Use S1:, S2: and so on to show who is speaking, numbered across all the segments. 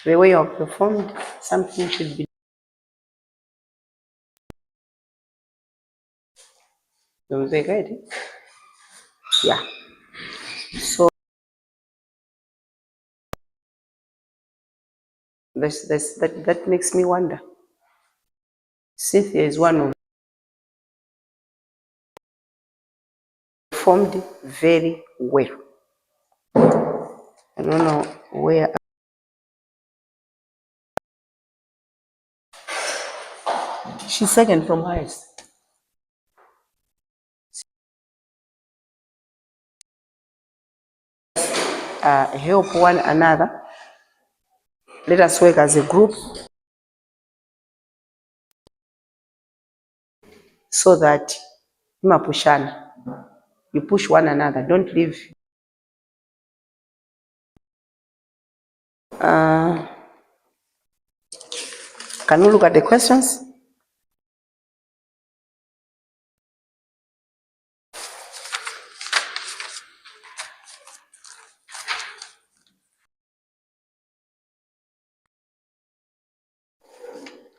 S1: the way you have performed, something should be. Very good. Yeah. So that makes me wonder. Cynthia is one of performed very well. I don't know where. She's second from highest. Help one another. Let us work as a group so that you push one another. Don't leave. Can we look at the questions?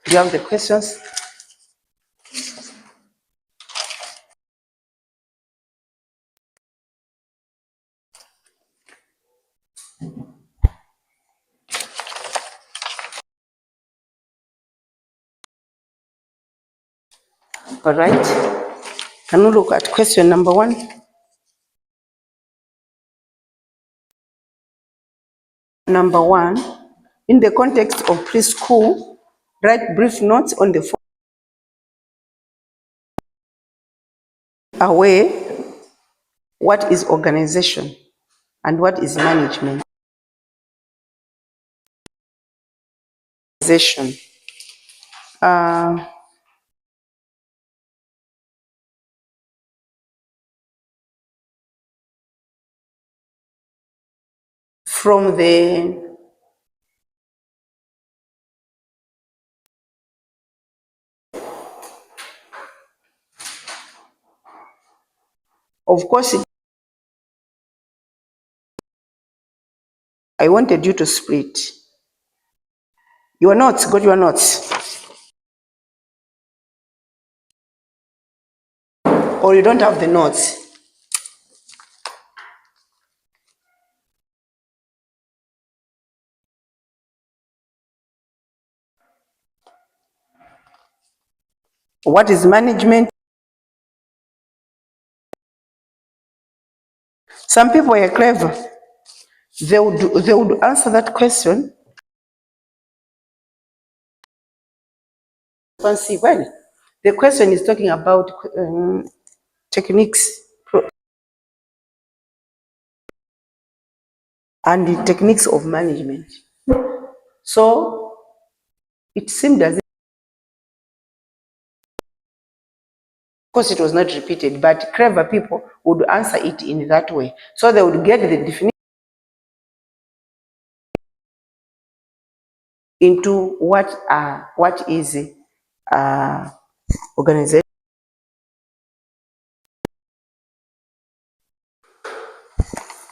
S1: Do you have the questions? All right. Can we look at question number 1? Number 1, in the context of preschool, write brief notes on the aware what is organization and what is management. Organization. From the of course I wanted you to split your notes. Got your notes, or you don't have the notes? What is management? Some people are clever. They would answer that question. See, well, the question is talking about techniques and the techniques of management. So it seemed as if, of course, it was not repeated, but clever people would answer it in that way. So they would get the definition into what is organization.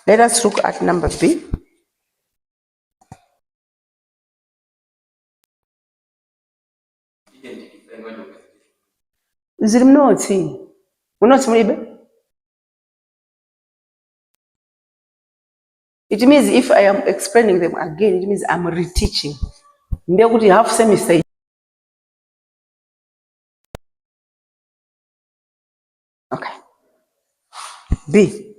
S1: Let us look at number B. Ziri mnoti. Munoti mulibe? It means if I am explaining them again, it means I'm reteaching. Ndekuti half semester. Okay. B.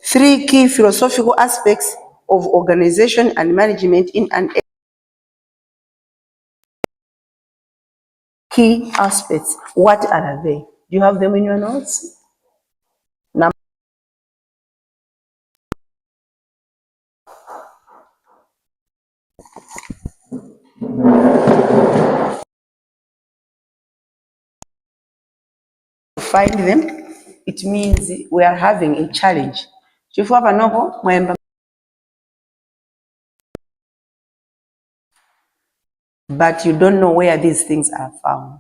S1: Three key philosophical aspects of organization and management in an key aspects. What are they? Do you have them in your notes? Number find them, it means we are having a challenge. But you don't know where these things are found.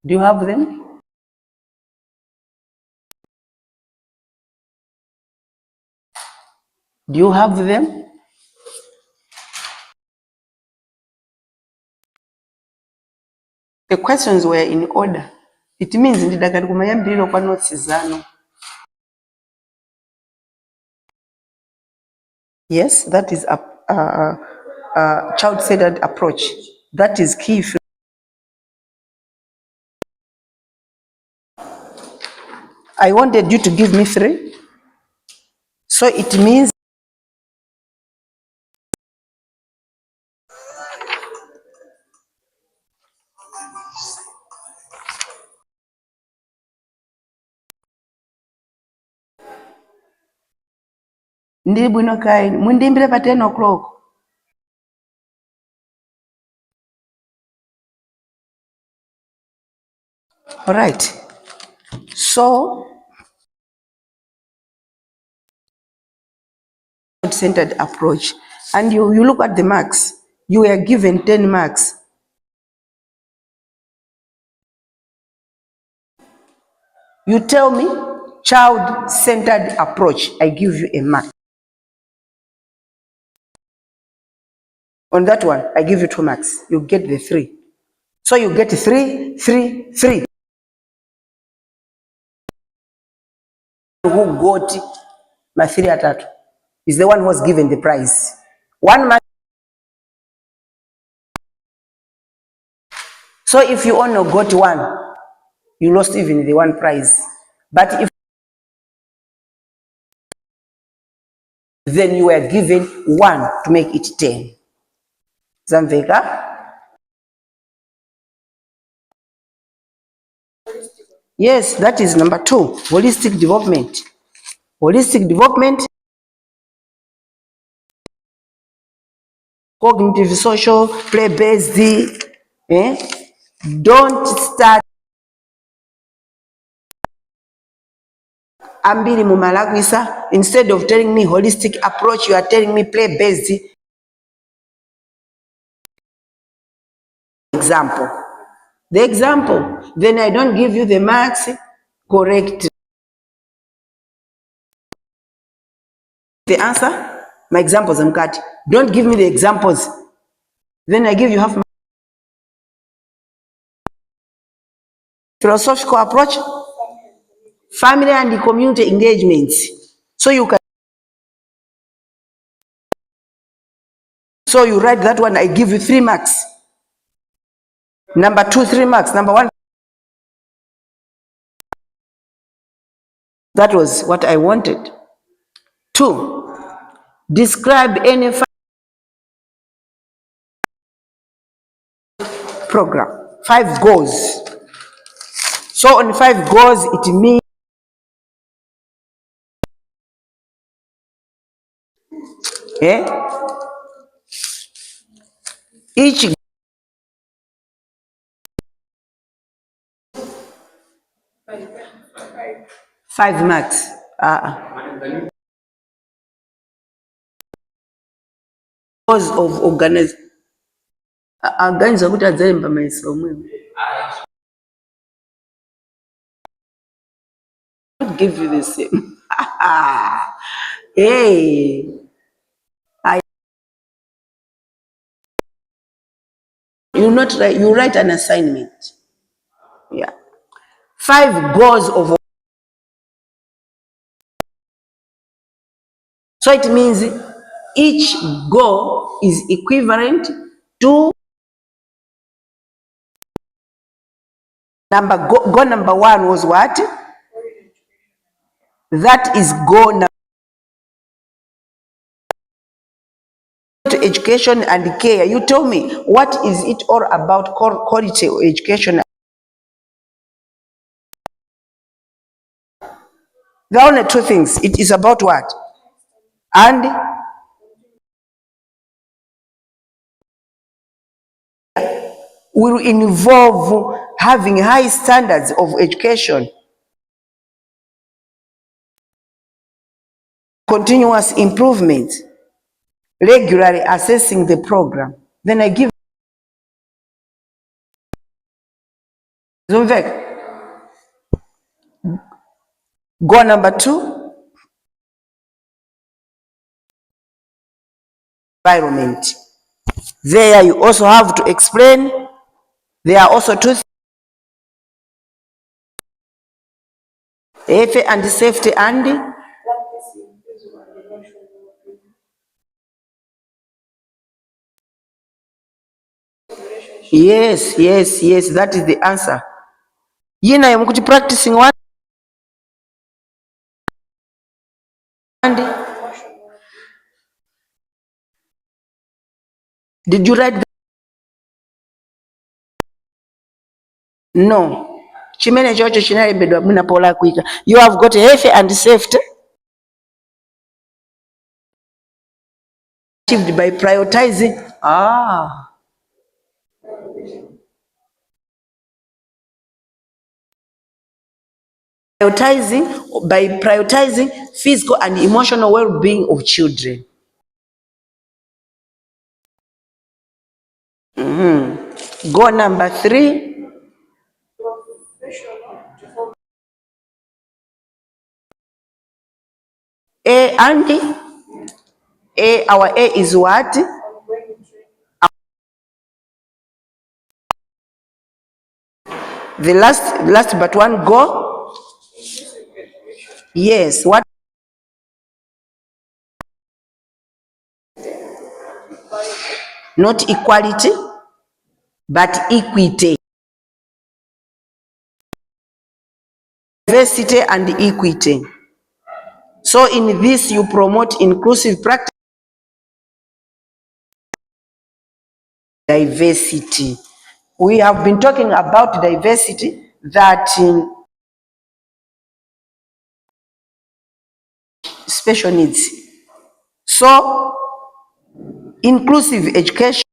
S1: Do you have them? Do you have them? The questions were in order. It means ndidagala kumanya mbiriro kwa notes zano. Yes, that is a child-centered approach. That is key. I wanted you to give me 3. So it means ndiri bwino kai mundimbire pa 10 o'clock. All right. So centered approach, and you look at the marks. You were given 10 marks. You tell me child-centered approach, I give you a mark. On that one, I give you 2 marks. You get the 3. So you get 3, 3, 3. Who got my 3 atatu is the one who was given the prize. 1 mark. So if you only got 1, you lost even the 1 prize. But if then you were given 1 to make it 10. Zamveka? Yes, that is number 2, holistic development. Holistic development, cognitive, social, play-based. Don't start ambiri mumalagwisa. Instead of telling me holistic approach, you are telling me play-based. Example. The example, then I don't give you the marks, correct. The answer, my examples, I'm cut. Don't give me the examples. Then I give you half. Philosophical approach, family and community engagements. So you can, so you write that one, I give you 3 marks. Number 2, 3 marks. Number 1, that was what I wanted. 2, describe any program. 5 goals. So on 5 goals, it means each 5 marks. Goals of organization. Aganza kuti adzemba maiso omwe. I'll give you the same. Hey, you not write, you write an assignment. Yeah. 5 goals of. So it means each goal is equivalent to goal number 1 was what? That is goal number to education and care. You tell me, what is it all about quality education? There are only 2 things. It is about what? And will involve having high standards of education, continuous improvement, regularly assessing the program. Then I give goal number 2, environment. There you also have to explain. There are also two health and safety and yes, that is the answer. Yina yamukuti practicing one and did you write that? No. Chimene chocho chinalembedwa munapola kuika. You have got health and safety achieved by prioritizing. Prioritizing physical and emotional well-being of children. Go number 3. A and A, our A is what? The last but one go. Yes, what? Not equality, but equity. Diversity and equity. So in this you promote inclusive practice. Diversity. We have been talking about diversity, that special needs. So inclusive education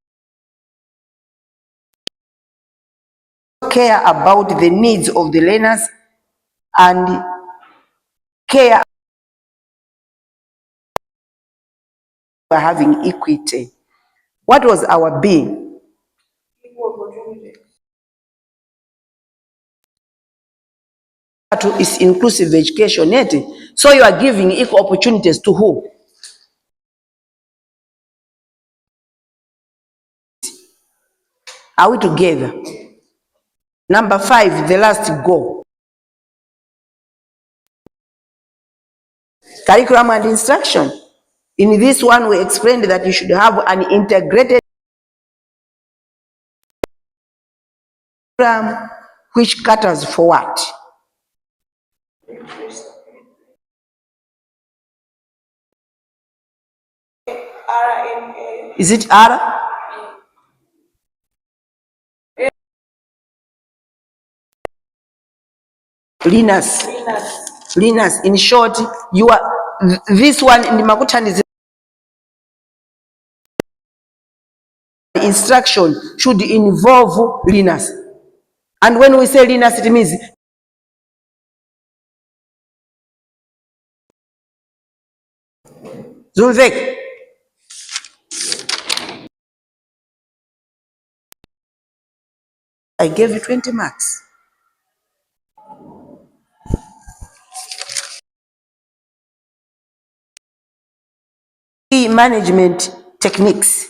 S1: care about the needs of the learners and care for having equity. What was our B? Is inclusive education. So you are giving equal opportunities to who? Are we together? Number 5, the last go. Curriculum and instruction. In this one, we explained that you should have an integrated program which caters for what? Is it R? Linus. In short, you are this one in the Makutan is instruction should involve Linus. And when we say Linus, it means Zulvek. I gave you 20 marks. Management techniques.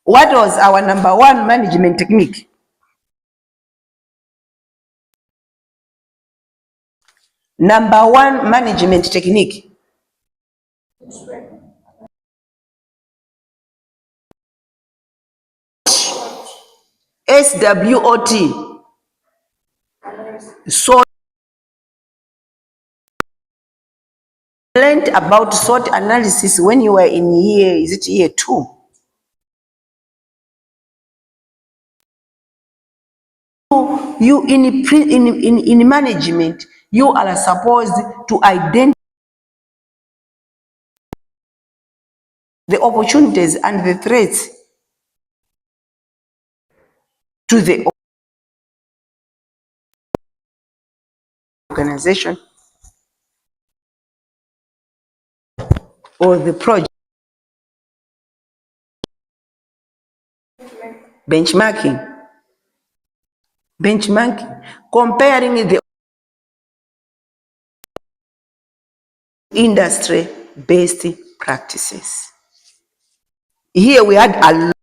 S1: What was our number 1 management technique? Number 1 management technique. SWOT. So learned about SWOT analysis when you were in year 2? You in management, you are supposed to identify the opportunities and the threats to the organization or the project. Benchmarking. benchmarking, comparing the industry-based practices. Here we had a lot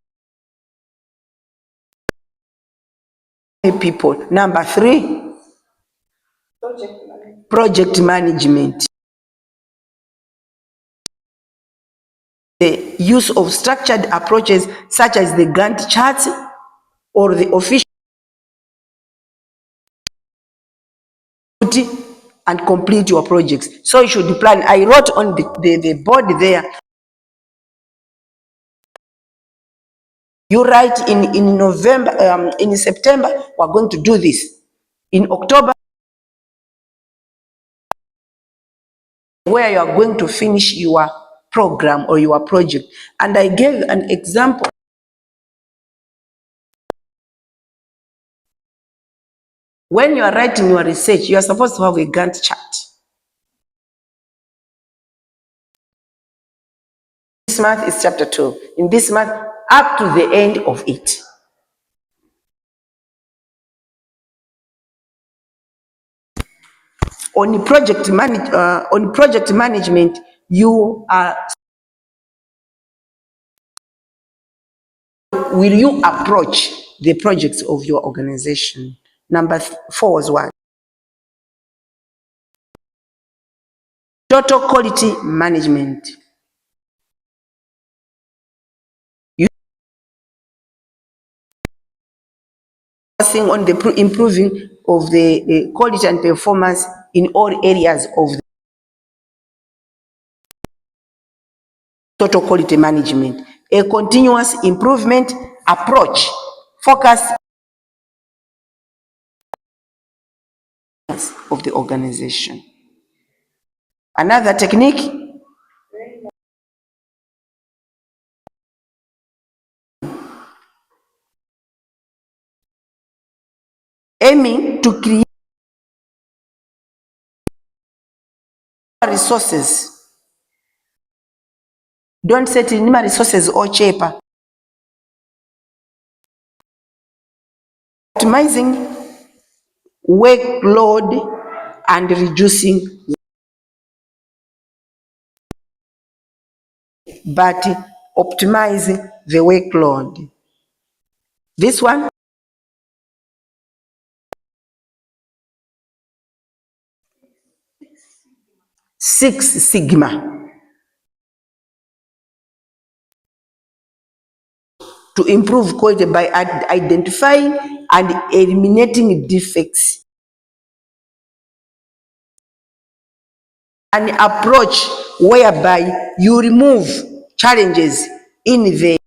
S1: of people. Number 3, project management. The use of structured approaches such as the Gantt charts or the official and complete your projects. So you should plan. I wrote on the board there. You write in November, in September, we're going to do this. In October, where you are going to finish your program or your project. And I gave an example. When you are writing your research, you are supposed to have a Gantt chart. This month is chapter 2. In this month, up to the end of it. On project management, you are. Will you approach the projects of your organization? Number 4 was what? Total quality management. You focusing on the improving of the quality and performance in all areas of the total quality management. A continuous improvement approach focus of the organization. Another technique, aiming to create resources. Don't set in resources or cheaper. Optimizing workload and reducing, but optimize the workload. This one, 6 Sigma. To improve quality by identifying and eliminating defects. An approach whereby you remove challenges in the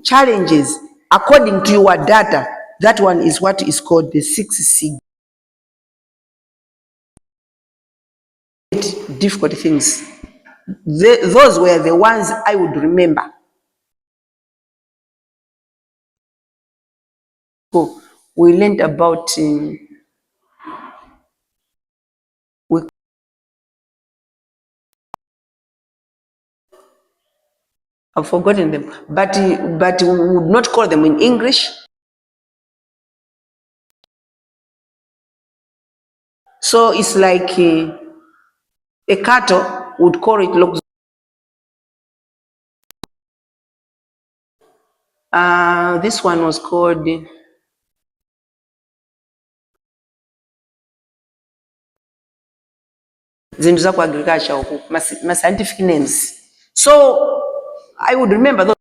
S1: challenges according to your data. That one is what is called the 6 Sigma. Difficult things. Those were the ones I would remember. So we learned about I've forgotten them, but we would not call them in English. So it's like a cattle would call it log. This one was called zindu za ku agriculture oku, my scientific names. So I would remember those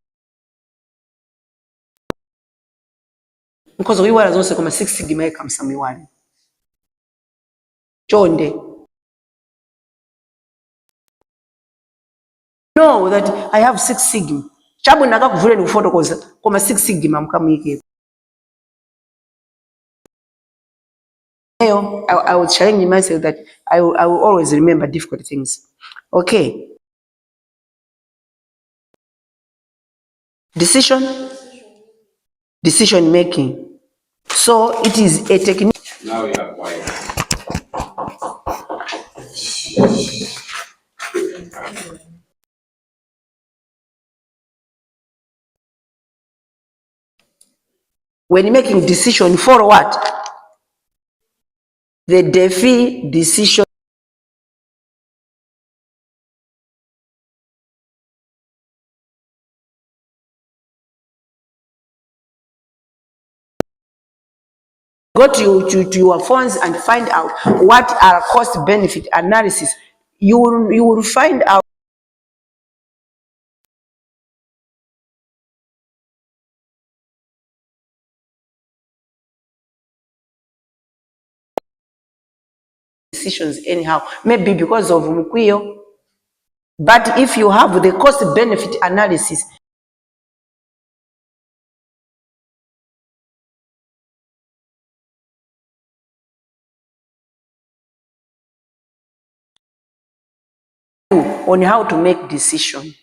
S1: because we were also come 6 Sigma comes someone. Chonde. Know that I have 6 Sigma. Chabu naga kuvule ni photo koma 6 Sigma mkamwike. I would challenge myself that I will always remember difficult things. Okay. Decision making. So it is a technique. Now we are quiet. when making decision, follow what? The DEFI decision. Go to your phones and find out what are cost benefit analysis. You will find out decisions anyhow, maybe because of mkwiyo. But if you have the cost benefit analysis, on how to make decision.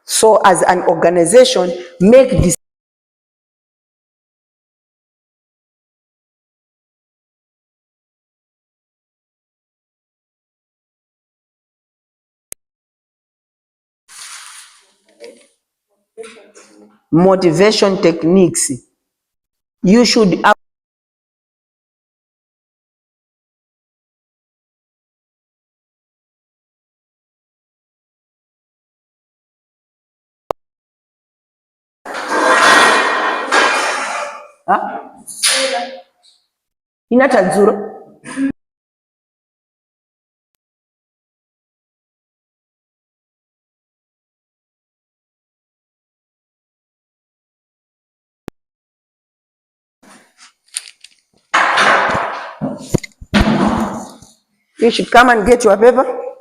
S1: So as an organization, make decisions. Motivation techniques. You should have inatadzuro. You should come and get your paper.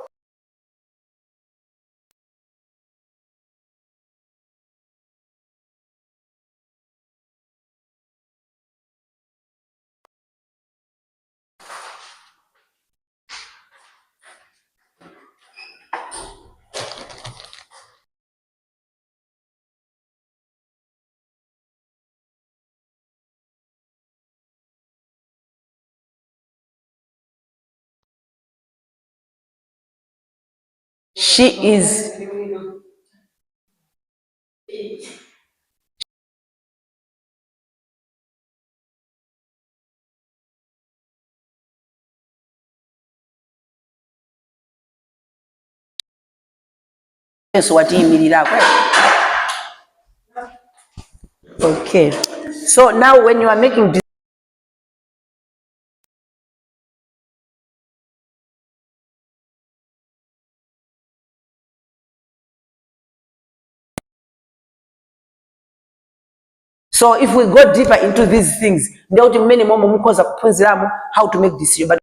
S1: She is what okay. So now when you are making so if we go deeper into these things, ndauti mmene momwe mukhoza kuphunziramo how to make decision. But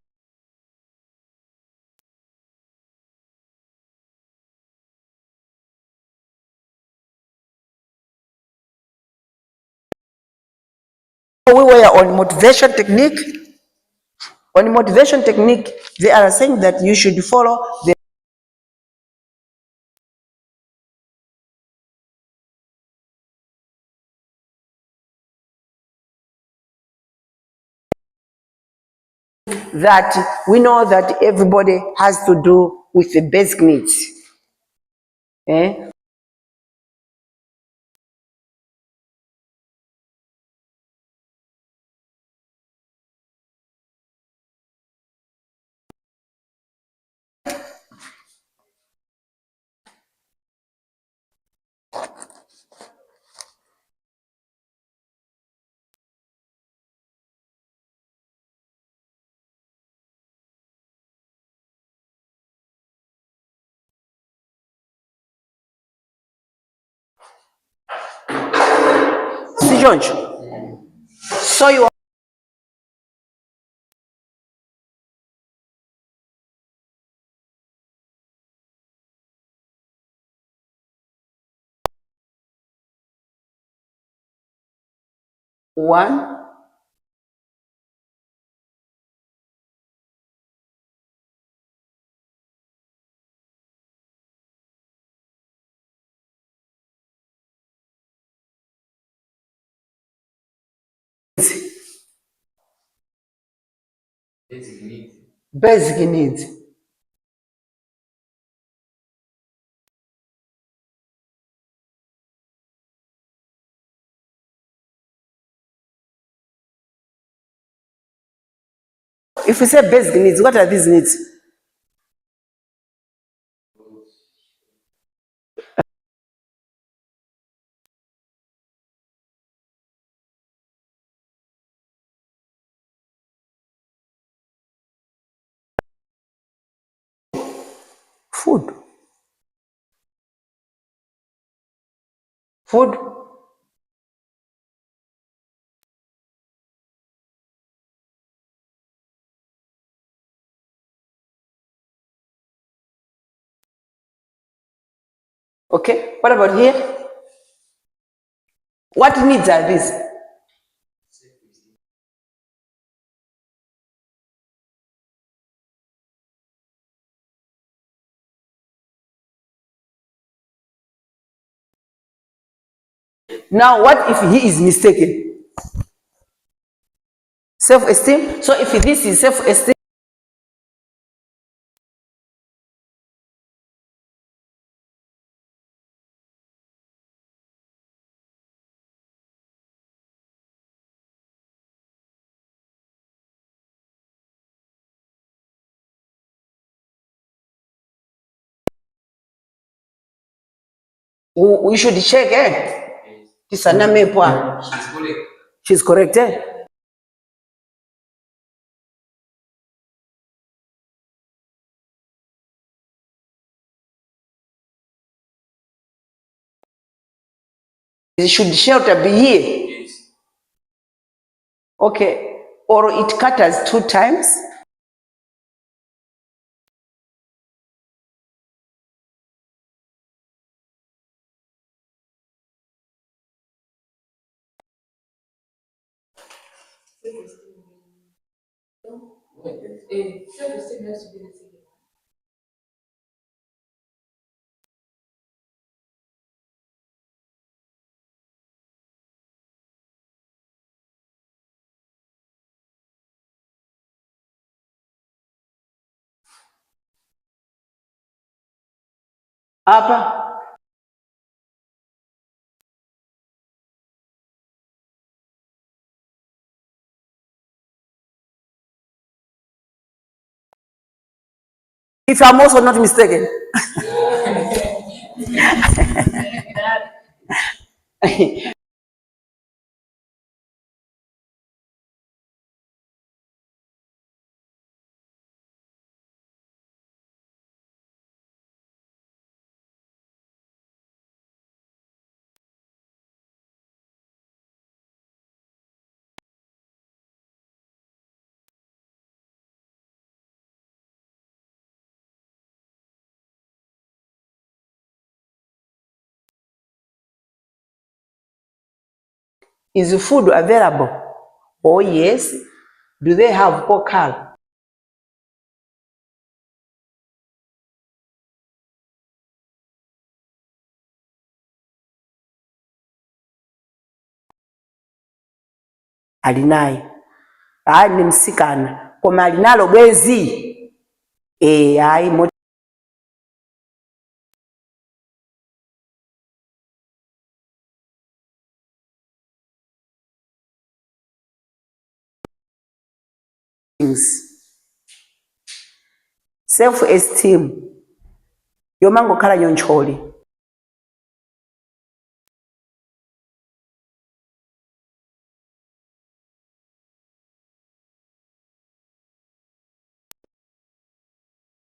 S1: we were on motivation technique. On motivation technique, they are saying that you should follow the that we know that everybody has to do with the basic needs. Eh? See, George. So you one, basic needs. If we say basic needs, what are these needs? Food. Food. Okay, what about here? What needs are these? Now, what if he is mistaken? Self-esteem. So if this is self-esteem, we should check, She's correct, Should shelter be here? Okay. Or it cutters 2 times? Upper. If I'm also not mistaken. Is the food available? Oh yes. Do they have cocoa? Alinayo. Ni msikana. Koma alinalo bwezi. Hayi things. Self-esteem. Yomango kala yoncholi.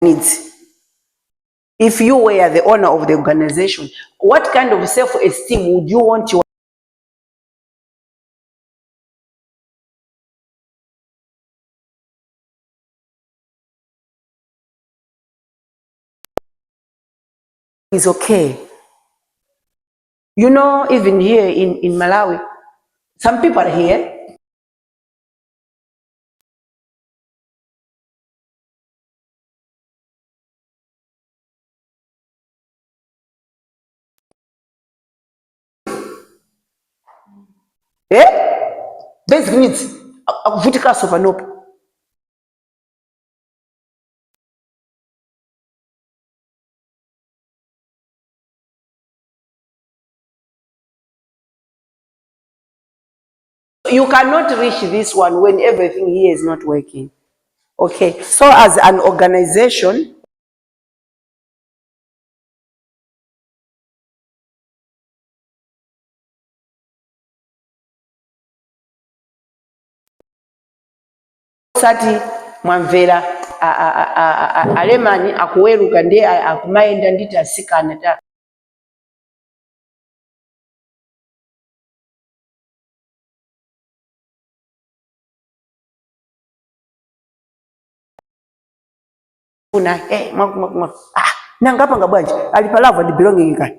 S1: Needs. If you were the owner of the organization, what kind of self-esteem would you want your is okay? You know, even here in Malawi, some people are here. Basic needs. Akuvutika sopanopo. You cannot reach this one when everything here is not working. Okay, so as an organization, sati mwamvera alemani akuweruka ndi akumayenda nditi asikana ta una nangapanga bwanji ali palava ndi belonging kani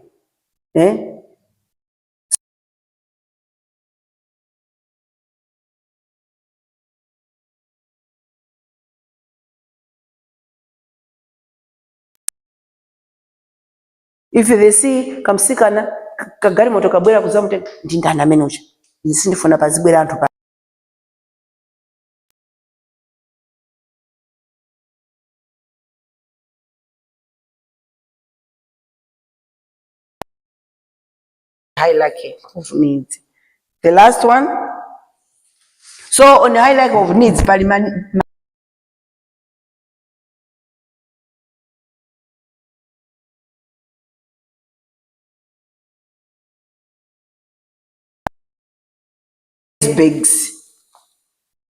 S1: if they see kamsikana kagari moto kabwera kuzamutenga ndi ndani amene ucha sindifuna pazibwera anthu pa hierarchy of needs. The last one, so on the hierarchy of needs, begs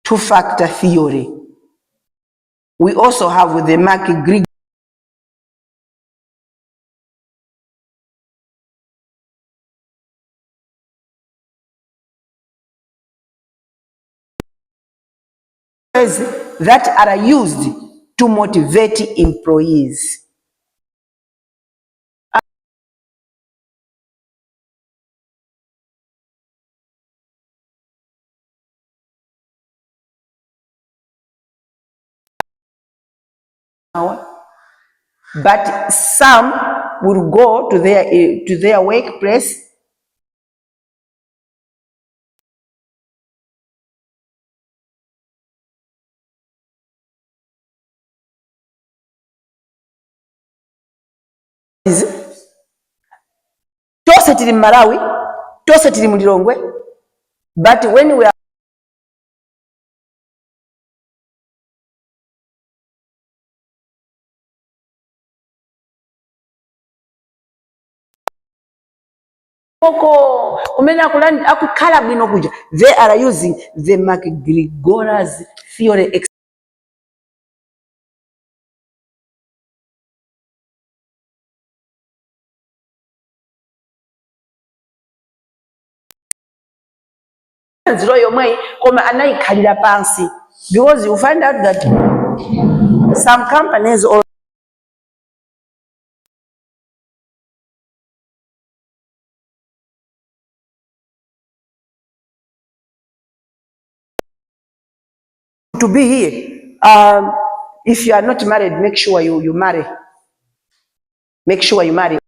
S1: two-factor theory. We also have the Mark-Grigg that are used to motivate employees. But some will go to their workplace tose tili Malawi, tose tili Mulilongwe, but when we are they are using the McGregor's theory. Because you find out that some companies or to be here, if you are not married, make sure you marry. Make sure you marry.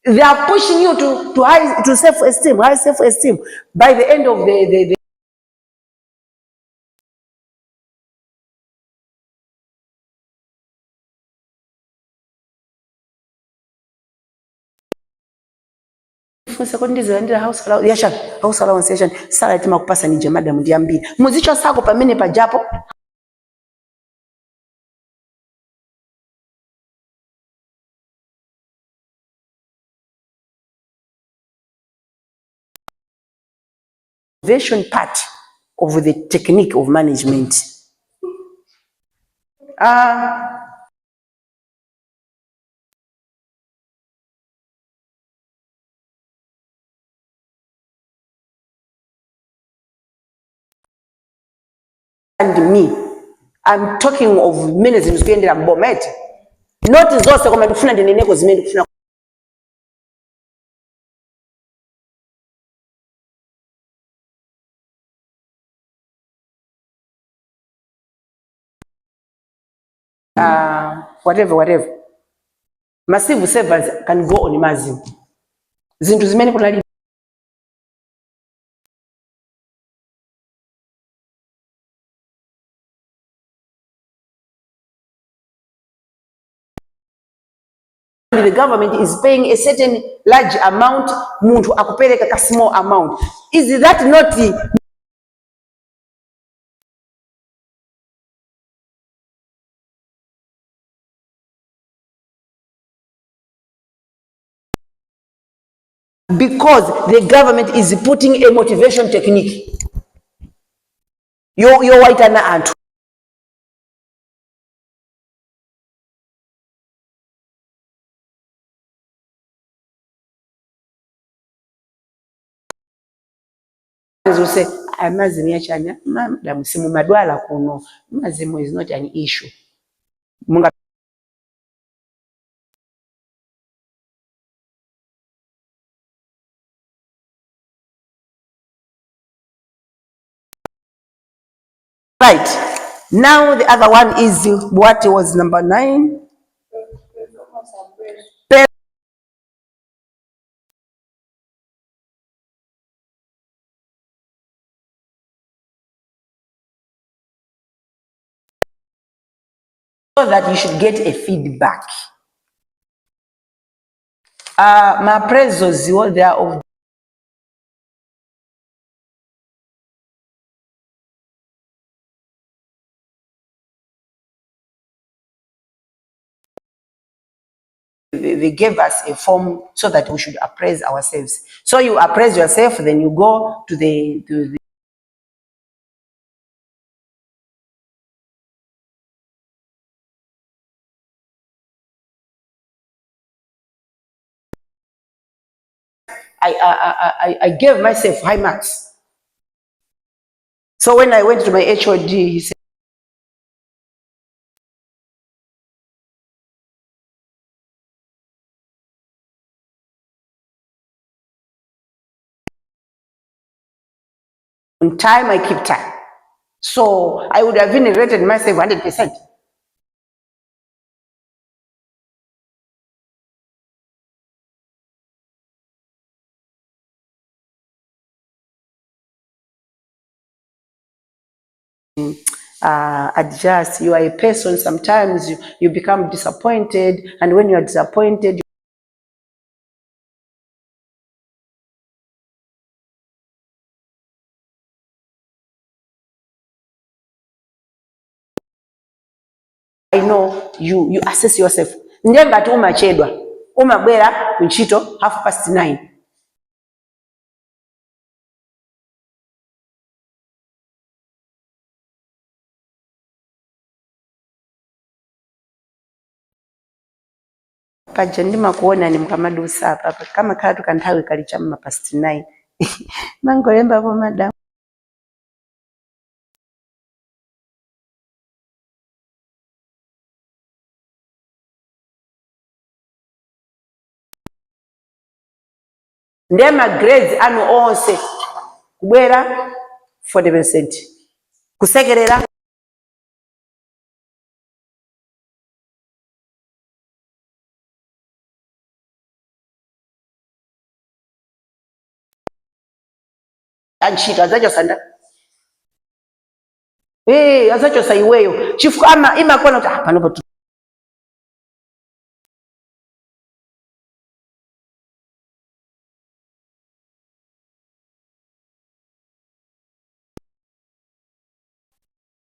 S1: They are pushing you to self-esteem, high self-esteem. By the end of the house allowance sala itima kupasa nije madam ndiambiri muzicho sako pamene pajapo version part of the technique of management. And me, I'm talking of many things kuendera mbomete. Not zose koma ndifuna ndineneko zimene ndifuna. Whatever. Massive servers can go on massive. Zinthu zimene kunali the government is paying a certain large amount, muntu akupeleka a small amount. Is that not because the government is putting a motivation technique? Yo white and antu. Will say, amazimu yachanya, madam simu madwala kuno. Mazimu is not an issue. Munga right. Now the other one is what was number 9? So that you should get a feedback. My appraisals, they are of they gave us a form so that we should appraise ourselves. So you appraise yourself, then you go to the I gave myself high marks. So when I went to my HOD, he said, on time, I keep time. So I would have been rated myself 100%. Adjust. You are a person, sometimes you become disappointed, and when you are disappointed, I know you assess yourself. Ndenga tu umachedwa. Umabwera kunchito 9:30. Paja ndima kuona ni mkamadusa hapa kama katu kanthawi kalichama 9:30. Mangolemba po madam. Ndema grades anu onse kubwera 40%. Kusekerera anchita zacho sanda. Azacho saiweyo. Chifu ama ima kona uta panopo tu.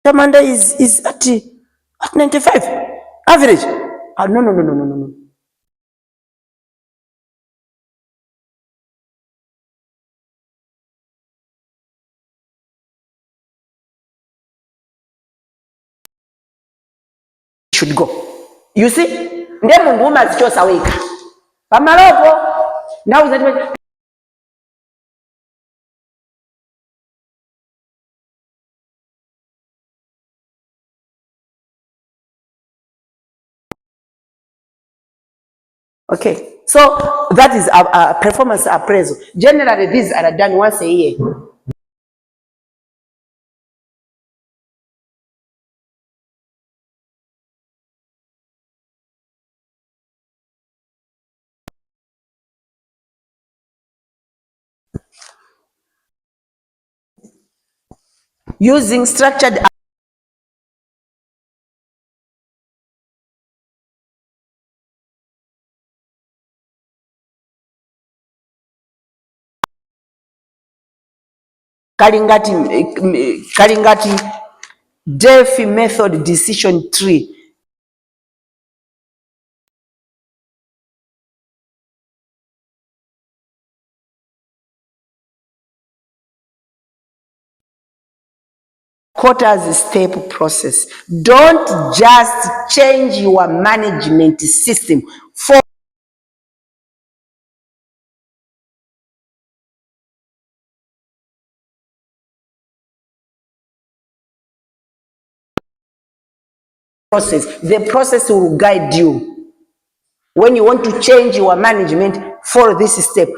S1: Commander is at 95 average. No. Should go. You see? Ndiye Mungu umazichosa weka. Pamalopo now that okay. So that is a performance appraisal. Generally these are done once a year. Using structured kalingati Delphi method decision tree. Quarters step process. Don't just change your management system for process. The process will guide you. When you want to change your management, follow this step.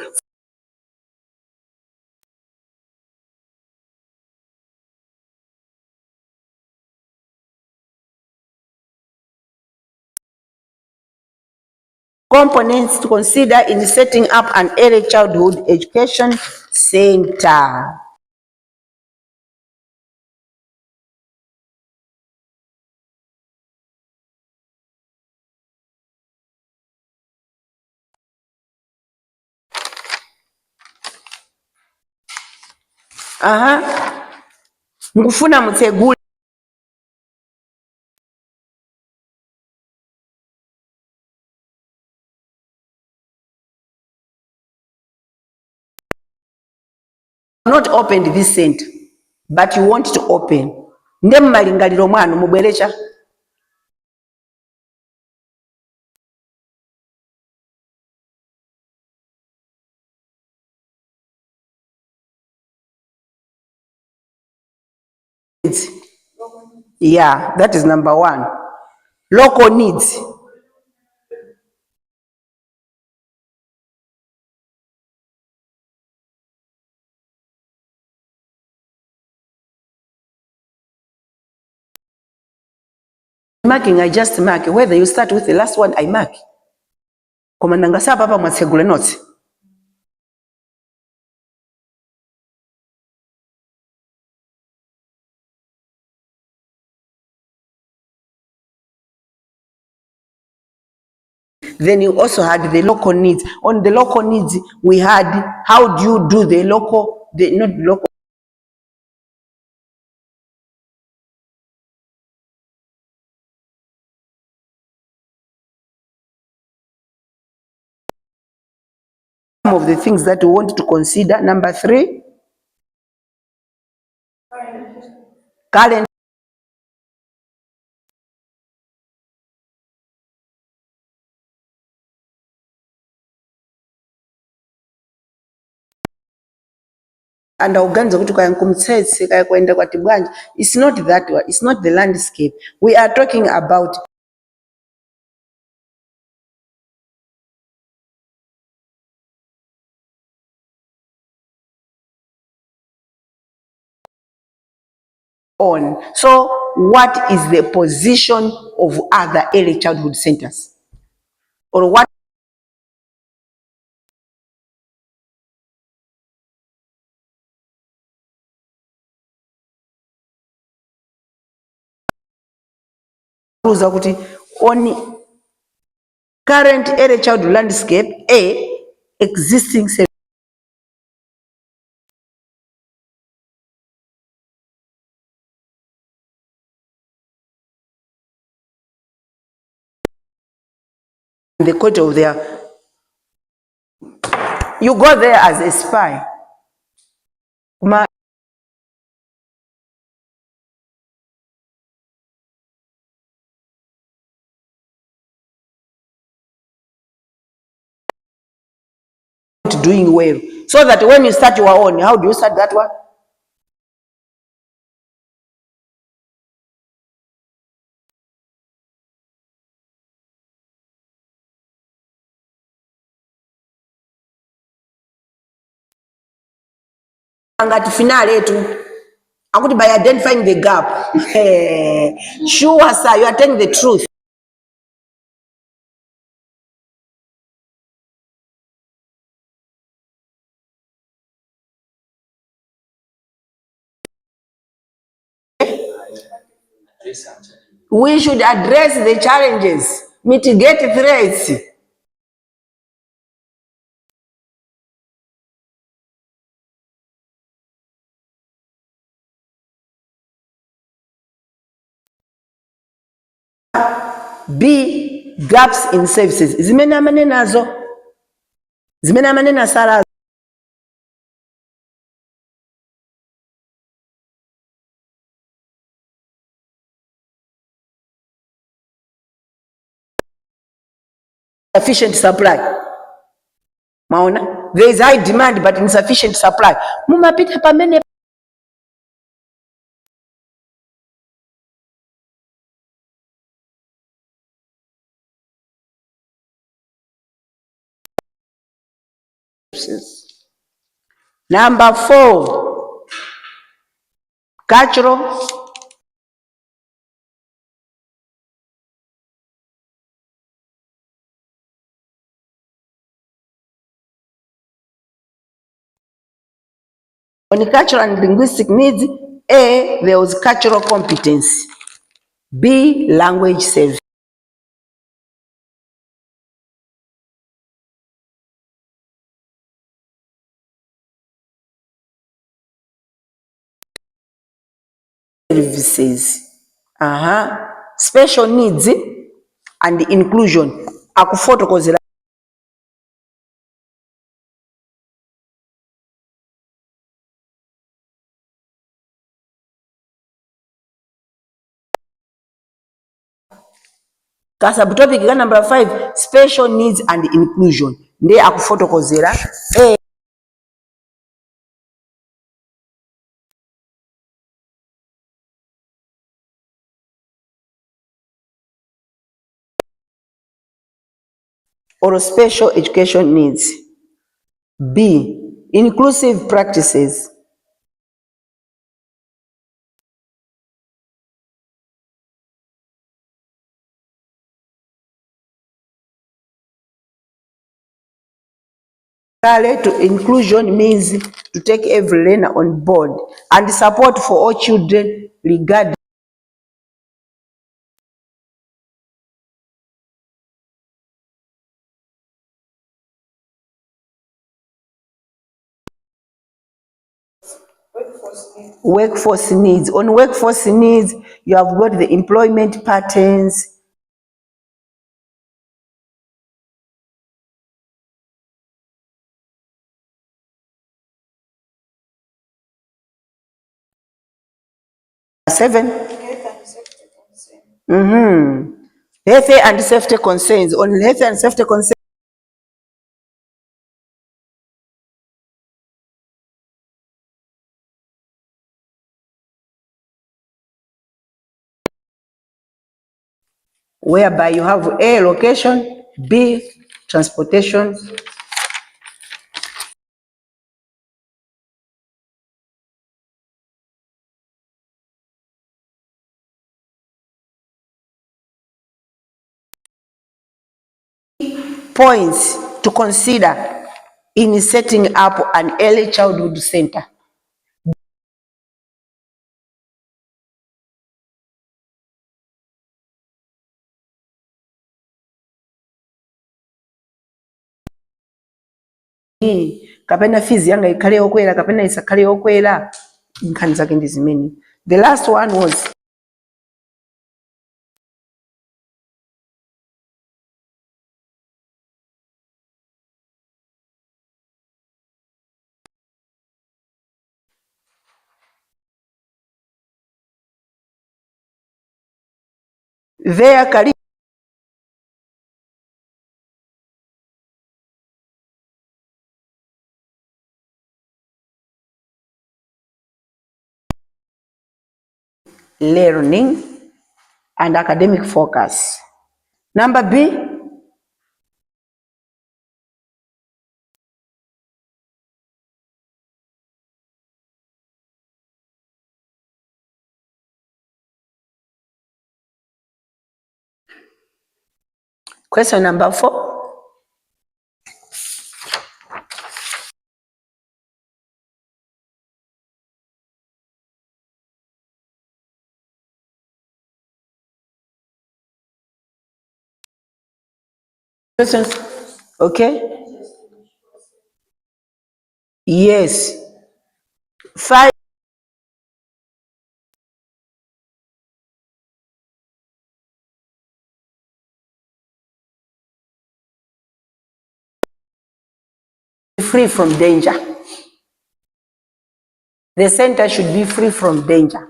S1: Components to consider in setting up an early childhood education center. Mkufuna mtegule. Not opened this center, but you want to open. Ndem malingaliro mwana mubwerecha. Yeah, that is number one. Local needs. Marking, I just mark. Whether you start with the last one, I mark. Komandanga sa papa mwasegule notes. Then you also had the local needs. On the local needs, we had how do you do the local, not local. Some of the things that we want to consider. Number 3, current and auganza kuti kaya kumtsetse kaya kwenda kwati bwanje. It's not that one. It's not the landscape. We are talking about on. So what is the position of other early childhood centers? Or what on current early childhood landscape, existing the court of their, you go there as a spy. Doing well, so that when you start your own, how do you start that one? Angati finale tu akuti by identifying the gap. Sure sir, you are telling the truth. We should address the challenges, mitigate threats. B, gaps in services. Zimene amanene azo, zimene amanene asala sufficient supply. Maona, there is high demand but insufficient supply. Mumapita pamene Number 4, cultural on cultural and linguistic needs. A, there was cultural competence. B, language services. Special needs and inclusion. Akufotokozera ka subtopic ka number 5, special needs and inclusion. Nde akufotokozera A, or special education needs. B, inclusive practices. To inclusion means to take every learner on board and support for all children regardless. Workforce needs. On workforce needs, you have got the employment patterns, seven. Health and safety concerns. On health and safety concerns, whereby you have A, location, B, transportation, points to consider in setting up an early childhood center. Kapena fees yanga ikhale yokwera kapena isakhale yokwera, nkhani zake ndi zimene. The last one was their career learning and academic focus. Number B, question number 4. Questions? Okay. Yes. 5. free from danger. The center should be free from danger.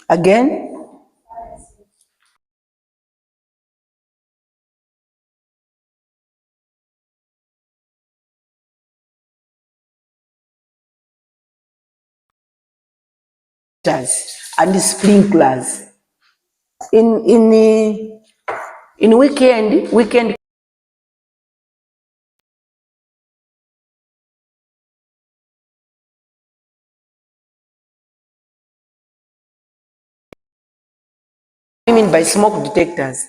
S1: Again, and sprinklers. In weekend I mean by smoke detectors.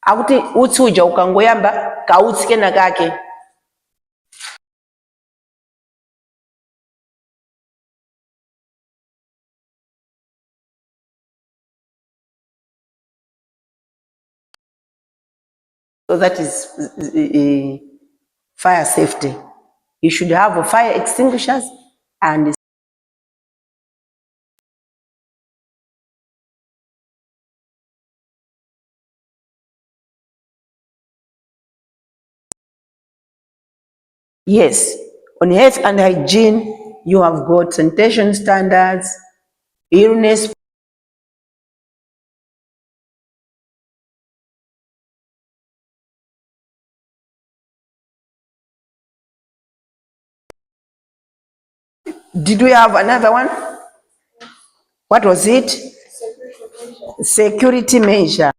S1: Akuti utsi uja ukangoyamba kautsi kena kake. So that is fire safety. You should have fire extinguishers and yes, on health and hygiene, you have got sanitation standards, illness. Did we have another one? What was it? Security measure.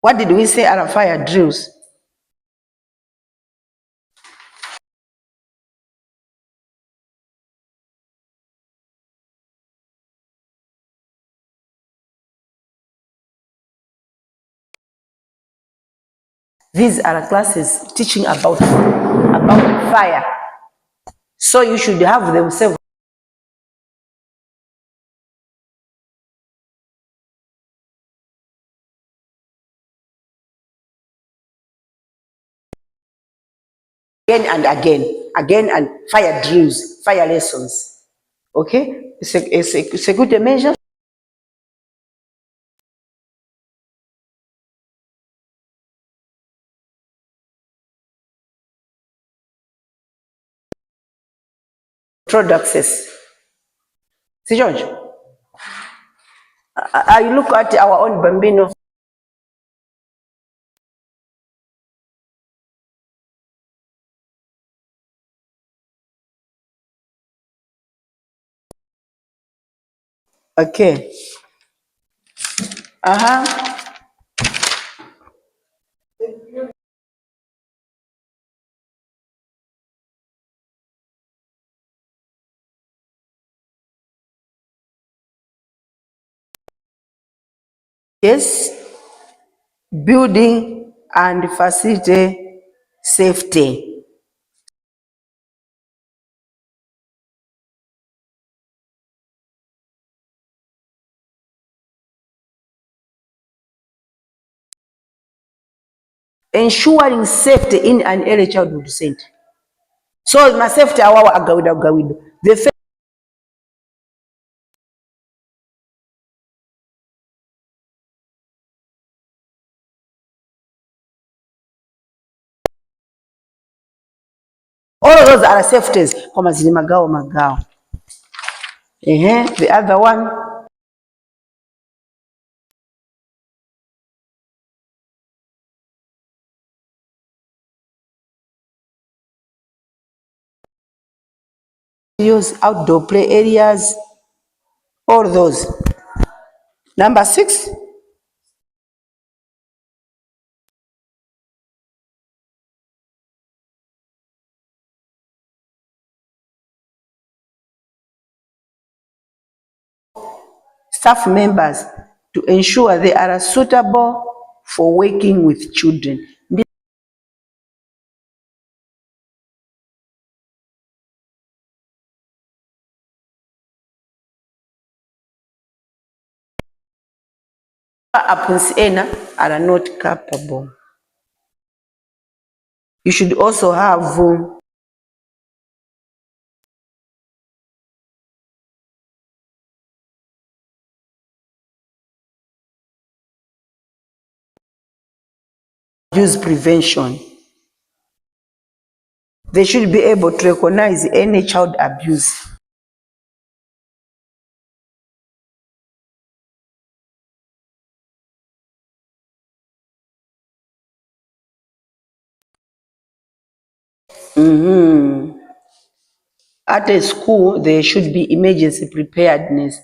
S1: What did we say are fire drills? These are classes teaching about fire. So you should have them several. Again and fire drills, fire lessons. Okay, it's a good measure. Controlled access. See, George, I look at our own Bambino. Okay. Yes, building and facility safety. Ensuring safety in an early childhood center. So my safety awawa agawida. The All of those are safeties. Kama zili magao magao. The other one, use outdoor play areas, all those. Number 6, staff members to ensure they are suitable for working with children. Apunsiena are not capable. You should also have abuse prevention. They should be able to recognize any child abuse. At a school, there should be emergency preparedness.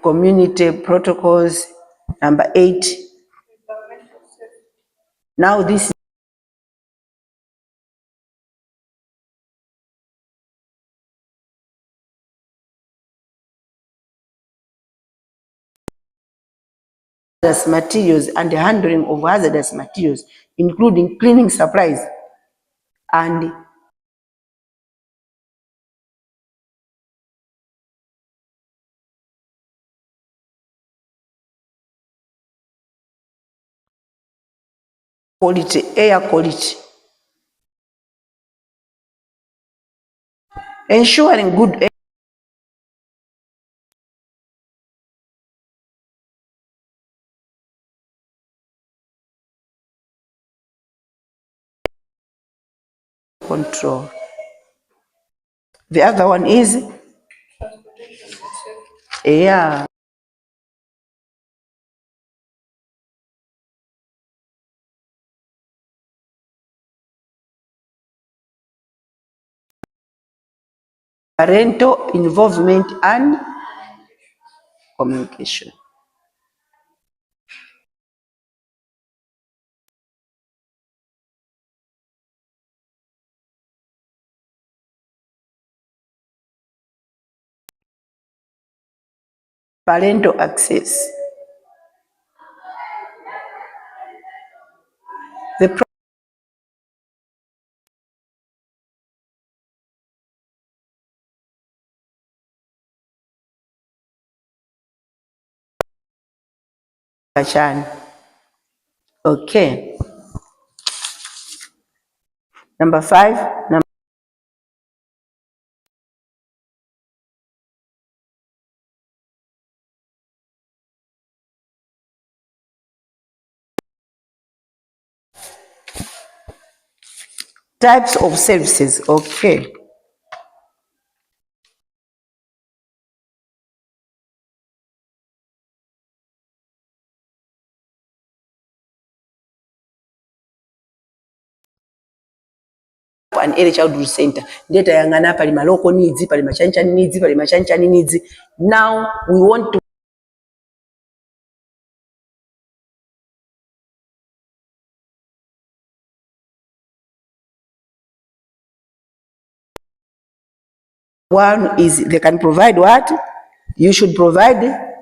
S1: Community protocols. Number 8. Now this hazardous materials and the handling of hazardous materials, including cleaning supplies and quality, air quality. Ensuring good air control. The other one is air. Parental involvement and communication. Parental access. The okay. Number 5. Types of services. Okay. An early childhood center. Data yangana pali maloko needs, pali machanchani needs, pali machanchani needs. Now we want to one is they can provide what? You should provide